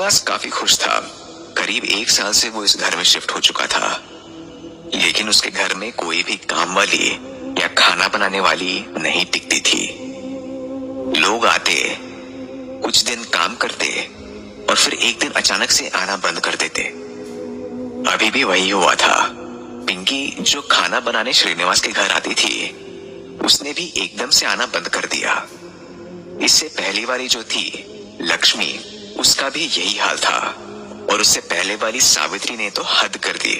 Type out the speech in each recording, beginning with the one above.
श्रीनिवास काफी खुश था। करीब 1 साल से वो इस घर में शिफ्ट हो चुका था, लेकिन उसके घर में कोई भी काम वाली या खाना बनाने वाली नहीं टिकती थी। लोग आते, कुछ दिन काम करते और फिर एक दिन अचानक से आना बंद कर देते। अभी भी वही हुआ था। पिंकी जो खाना बनाने श्रीनिवास के घर आती थी, उसने भी एकदम से आना बंद कर दिया। इससे पहली वाली जो थी लक्ष्मी, उसका भी यही हाल था। और उससे पहले वाली सावित्री ने तो हद कर दी।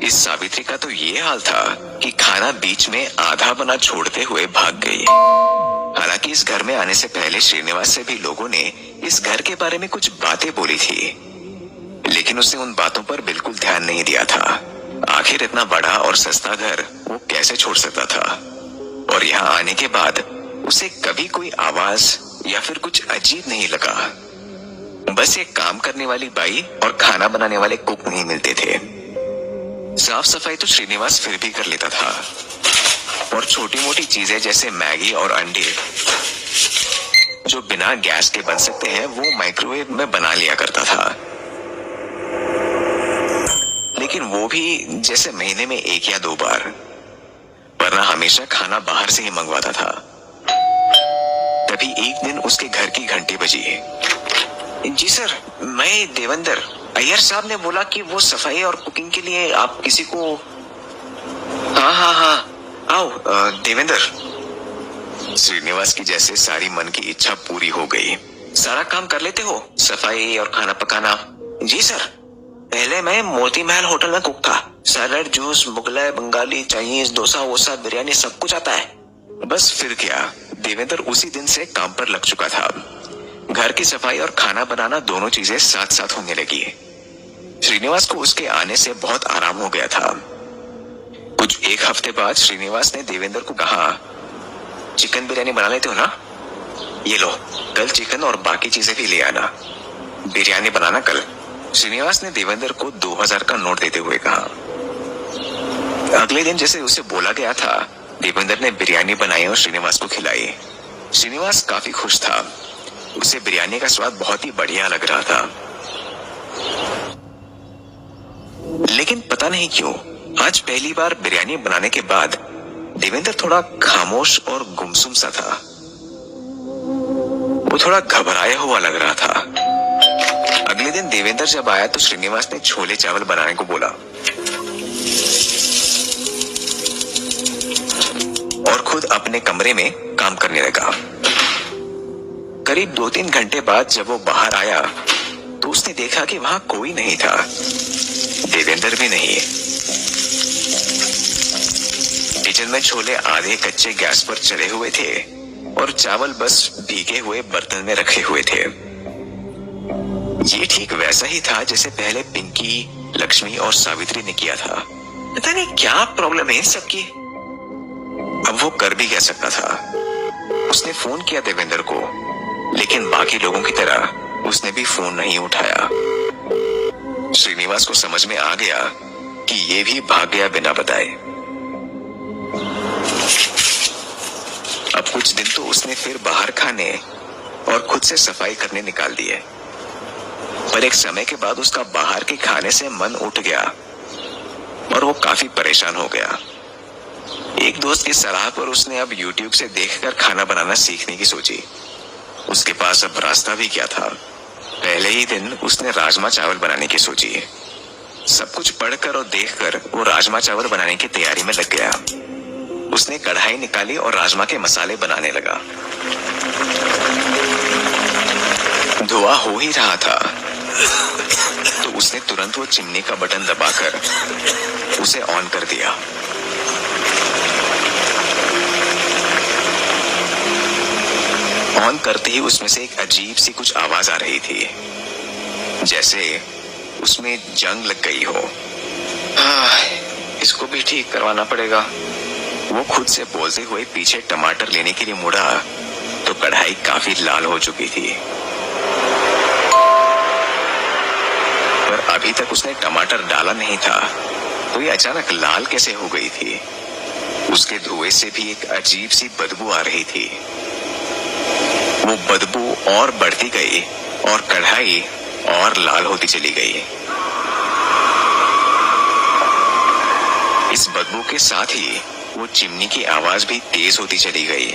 इस सावित्री का तो ये हाल था कि खाना बीच में आधा बना छोड़ते हुए भाग गई। हालांकि इस घर में आने से पहले श्रीनिवास से भी लोगों ने इस घर के बारे में कुछ बातें बोली थी, लेकिन उसने उन बातों पर बिल्कुल ध्यान नहीं दिया था। आखिर इतना बड़ा और सस्ता घर वो कैसे छोड़ सकता था। और यहाँ आने के बाद उसे कभी कोई आवाज या फिर कुछ अजीब नहीं लगा। बस एक काम करने वाली बाई और खाना बनाने वाले कुक नहीं मिलते थे। साफ सफाई तो श्रीनिवास फिर भी कर लेता था, और छोटी मोटी चीजें जैसे मैगी और अंडे जो बिना गैस के बन सकते हैं, वो माइक्रोवेव में बना लिया करता था। लेकिन वो भी जैसे महीने में 1 या 2 बार, वरना हमेशा खाना बाहर से ही मंगवाता था। तभी एक दिन उसके घर की घंटी बजी। जी सर, मैं देवेंद्र, अय्यर साहब ने बोला कि वो सफाई और कुकिंग के लिए आप किसी को। हाँ, आओ देवेंद्र। श्रीनिवास की जैसे सारी मन की इच्छा पूरी हो गई। सारा काम कर लेते हो, सफाई और खाना पकाना? जी सर, पहले मैं मोती महल होटल में कुक था। Salad, juice, Mughlai, Bengali, Chinese, dosa वोसा, बिरयानी सब कुछ आता है। बस फिर क्या, देवेंद्र उसी दिन से काम पर लग चुका था। घर की सफाई और खाना बनाना दोनों चीजें साथ साथ होने लगी। श्रीनिवास को उसके आने से बहुत आराम हो गया था। कुछ 1 हफ्ते बाद श्रीनिवास ने देवेंद्र को कहा, चिकन बिरयानी बना लेते हो ना? ये लो, कल चिकन और बाकी चीजें भी ले आना। बिरयानी बनाना कल। श्रीनिवास ने देवेंद्र को 2000 का नोट देते हुए कहा। अगले दिन जैसे उसे बोला गया था, देवेंद्र ने बिरयानी बनाई और श्रीनिवास को खिलाई। श्रीनिवास काफी खुश था। उसे बिरयानी का स्वाद बहुत ही बढ़िया लग रहा था। लेकिन पता नहीं क्यों, आज पहली बार बिरयानी बनाने के बाद देवेंद्र थोड़ा खामोश और गुमसुम सा था। वो थोड़ा घबराया हुआ लग रहा था। अगले दिन देवेंद्र जब आया तो श्रीनिवास ने छोले चावल बनाने को बोला और खुद अपने कमरे में काम करने लगा। करीब 2-3 घंटे बाद जब वो बाहर आया तो उसने देखा कि वहां कोई नहीं था, देवेंद्र भी नहीं। किचन में छोले आधे कच्चे गैस पर चढ़े हुए थे और चावल बस भीगे हुए बर्तन में रखे हुए थे। ये ठीक वैसा ही था जैसे पहले पिंकी, लक्ष्मी और सावित्री ने किया था। पता नहीं क्या प्रॉब्लम है इन सबकी। अब वो कर भी क्या सकता था। उसने फोन किया देवेंद्र को, लेकिन बाकी लोगों की तरह उसने भी फोन नहीं उठाया। श्रीनिवास को समझ में आ गया कि ये भी भाग गया बिना बताए। अब कुछ दिन तो उसने फिर बाहर खाने और खुद से सफाई करने निकाल दिए, पर एक समय के बाद उसका बाहर के खाने से मन उठ गया और वो काफी परेशान हो गया। एक दोस्त की सलाह पर उसने अब YouTube से देखकर खाना बनाना सीखने की सोची। उसके पास अब रास्ता भी क्या था। पहले ही दिन उसने राजमा चावल बनाने की सोची। सब कुछ पढ़कर और देखकर वो राजमा चावल बनाने की तैयारी में लग गया। उसने कढ़ाई निकाली और राजमा के मसाले बनाने लगा। धुआं हो ही रहा था तो उसने तुरंत वो चिमनी का बटन दबाकर उसे ऑन कर दिया। ऑन करते ही उसमें से एक अजीब सी कुछ आवाज आ रही थी, जैसे उसमें जंग लग गई हो। इसको भी ठीक करवाना पड़ेगा। वो खुद से बोलते हुए पीछे टमाटर लेने के लिए मुड़ा तो कढ़ाई काफी लाल हो चुकी थी, पर अभी तक उसने टमाटर डाला नहीं था तो ये अचानक लाल कैसे हो गई थी। उसके धुएं से भी एक अजीब सी बदबू आ रही थी। वो बदबू और बढ़ती गई और कढ़ाई और लाल होती चली गई। इस बदबू के साथ ही वो चिमनी की आवाज भी तेज होती चली गई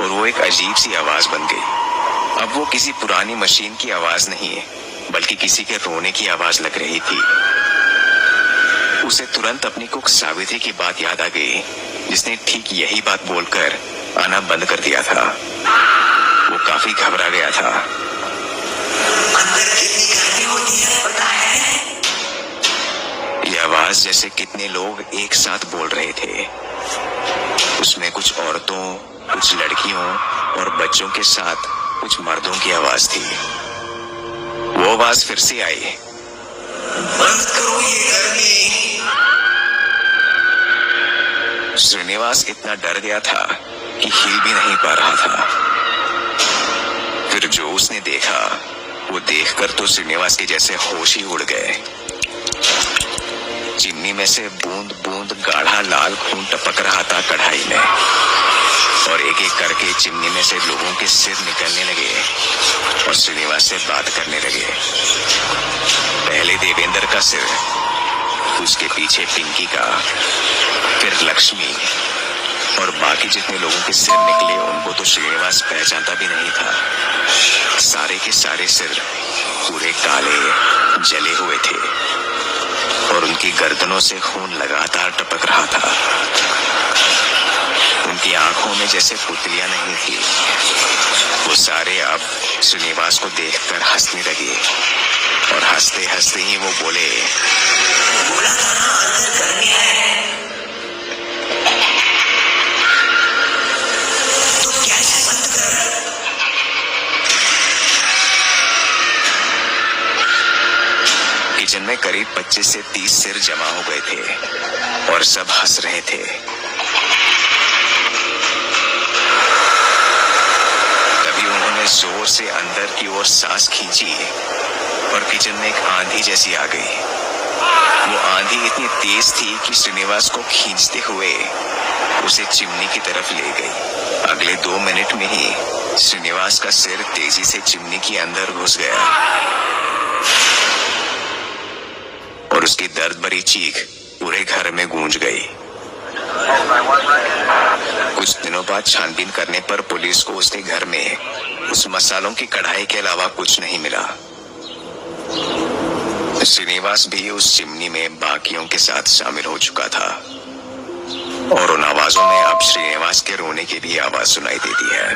और वो एक अजीब सी आवाज बन गई। अब वो किसी पुरानी मशीन की आवाज नहीं बल्कि किसी के रोने की आवाज लग रही थी। उसे तुरंत अपनी कुक सावित्री की बात याद आ गई, जिसने ठीक यही बात बोलकर आना बंद कर दिया था। वो काफी घबरा गया था। अंदर कितनी गर्मी होती है पता है? ये आवाज जैसे कितने लोग एक साथ बोल रहे थे। उसमें कुछ औरतों, कुछ लड़कियों और बच्चों के साथ कुछ मर्दों की आवाज थी। वो आवाज फिर से आई, बंद करो ये गर्मी। श्रीनिवास इतना डर गया था कि हिल भी नहीं पा रहा था। फिर जो उसने देखा वो देखकर तो श्रीनिवास के जैसे होश ही उड़ गए। चिमनी में से बूंद बूंद गाढ़ा लाल खून टपक रहा था कढ़ाई में और एक एक करके चिमनी में से लोगों के सिर निकलने लगे और श्रीनिवास से बात करने लगे। पहले देवेंद्र का सिर, उसके पीछे पिंकी का, फिर लक्ष्मी और बाकी जितने लोगों के सिर निकले उनको तो श्रीनिवास पहचानता भी नहीं था। सारे के सारे सिर पूरे काले जले हुए थे और उनकी गर्दनों से खून लगातार टपक रहा था। उनकी आंखों में जैसे पुतलियां नहीं थी। वो सारे अब श्रीनिवास को देखकर हंसने लगे और हंसते हंसते ही वो बोले, बोला था ना अंदर गर्मी है। तो गैस बंद कर। किचन में करीब 25 से 30 सिर जमा हो गए थे और सब हंस रहे थे। तभी उन्होंने जोर से अंदर की ओर सांस खींची और किचन में एक आंधी जैसी आ गई। वो आंधी इतनी तेज थी कि श्रीनिवास को खींचते हुए उसे चिमनी की तरफ ले गई। अगले 2 मिनट में ही श्रीनिवास का सिर तेजी से चिमनी के अंदर घुस गया और उसकी दर्द भरी चीख पूरे घर में गूंज गई। कुछ दिनों बाद छानबीन करने पर पुलिस को उसके घर में उस मसालों की कढ़ाई के अलावा कुछ नहीं मिला। श्रीनिवास भी उस चिमनी में बाकियों के साथ शामिल हो चुका था और उन आवाजों में अब श्रीनिवास के रोने की भी आवाज सुनाई देती है।